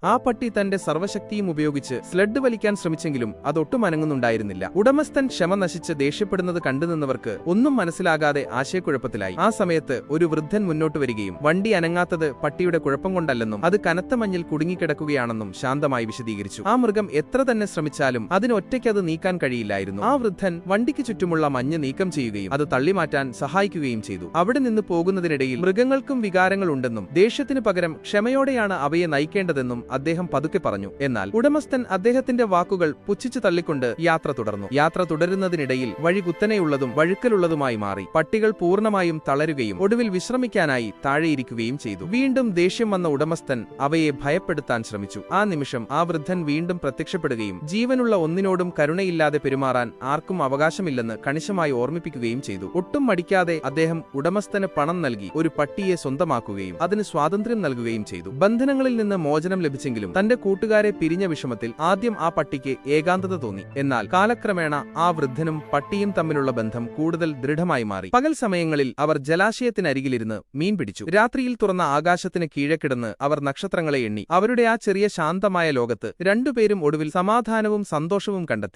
ആ പട്ടി തന്റെ സർവ്വശക്തിയും ഉപയോഗിച്ച് സ്ലെഡ് വലിക്കാൻ ശ്രമിച്ചെങ്കിലും അതൊട്ടും അനങ്ങുന്നുണ്ടായിരുന്നില്ല. ഉടമസ്ഥൻ ക്ഷമ നശിച്ച് ദേഷ്യപ്പെടുന്നത് കണ്ടുനിന്നവർക്ക് ഒന്നും മനസ്സിലാകാതെ ആശയക്കുഴപ്പത്തിലായി. ആ സമയത്ത് ഒരു വൃദ്ധൻ മുന്നോട്ട് വരികയും വണ്ടി അനങ്ങാത്തത് പട്ടിയുടെ കുഴപ്പം കൊണ്ടല്ലെന്നും അത് കനത്ത മഞ്ഞിൽ കുടുങ്ങിക്കിടക്കുകയാണെന്നും ശാന്തമായി വിശദീകരിച്ചു. ആ മൃഗം എത്ര തന്നെ ശ്രമിച്ചാലും അതിനൊറ്റയ്ക്കത് നീക്കാൻ കഴിയില്ലായിരുന്നു. ആ വൃദ്ധൻ വണ്ടിക്ക് ചുറ്റുമുള്ള മഞ്ഞ് നീക്കം ചെയ്യുകയും അത് തള്ളിമാറ്റാൻ സഹായിക്കുകയും ചെയ്തു. അവിടെ നിന്ന് പോകുന്നതിനിടയിൽ മൃഗങ്ങൾക്കും വികാരങ്ങൾ ഉണ്ടെന്നും ദേഷ്യത്തിന് പകരം ക്ഷമയോടെയാണ് അവയെ നയിക്കേണ്ടതെന്നും അദ്ദേഹം പതുക്കെ പറഞ്ഞു. എന്നാൽ ഉടമസ്ഥൻ അദ്ദേഹത്തിന്റെ വാക്കുകൾ പുച്ഛിച്ചു തള്ളിക്കൊണ്ട് യാത്ര തുടർന്നു. യാത്ര തുടരുന്നതിനിടയിൽ വഴി കുത്തനെയുള്ളതും വഴുക്കലുള്ളതുമായി മാറി. പട്ടികൾ പൂർണ്ണമായും തളരുകയും ഒടുവിൽ വിശ്രമിക്കാനായി താഴെയിരിക്കുകയും ചെയ്തു. വീണ്ടും ദേഷ്യം വന്ന ഉടമസ്ഥൻ അവയെ ഭയപ്പെടുത്താൻ ശ്രമിച്ചു. ആ നിമിഷം ആ വൃദ്ധൻ വീണ്ടും പ്രത്യക്ഷപ്പെടുകയും ജീവനുള്ള ഒന്നിനോടും കരുണയില്ലാതെ പെരുമാറാൻ ആർക്കും അവകാശമില്ലെന്ന് കണിശമായി ഓർമ്മിപ്പിക്കുകയും ചെയ്തു. ഒട്ടും മടിക്കാതെ അദ്ദേഹം ഉടമസ്ഥന് പണം നൽകി ഒരു പട്ടിയെ സ്വന്തമാക്കുകയും അതിന് സ്വാതന്ത്ര്യം നൽകുകയും ചെയ്തു. ബന്ധനങ്ങളിൽ നിന്ന് മോചനം ലഭിച്ചെങ്കിലും തന്റെ കൂട്ടുകാരെ പിരിഞ്ഞ വിഷമത്തിൽ ആദ്യം ആ പട്ടിക്ക് ഏകാന്തത തോന്നി. എന്നാൽ കാലക്രമേണ ആ വൃദ്ധനും പട്ടിയും തമ്മിലുള്ള ബന്ധം കൂടുതൽ ദൃഢമായി മാറി. പകൽ സമയങ്ങളിൽ അവർ ജലാശയത്തിനരികിലിരുന്ന് മീൻ പിടിച്ചു. രാത്രിയിൽ തുറന്ന ആകാശത്തിന് കീഴെ കിടന്ന് അവർ നക്ഷത്രങ്ങളെ എണ്ണി. അവരുടെ ആ ചെറിയ ശാന്തമായ ലോകത്ത് രണ്ടുപേരും ഒടുവിൽ സമാധാനവും സന്തോഷവും കണ്ടെത്തി.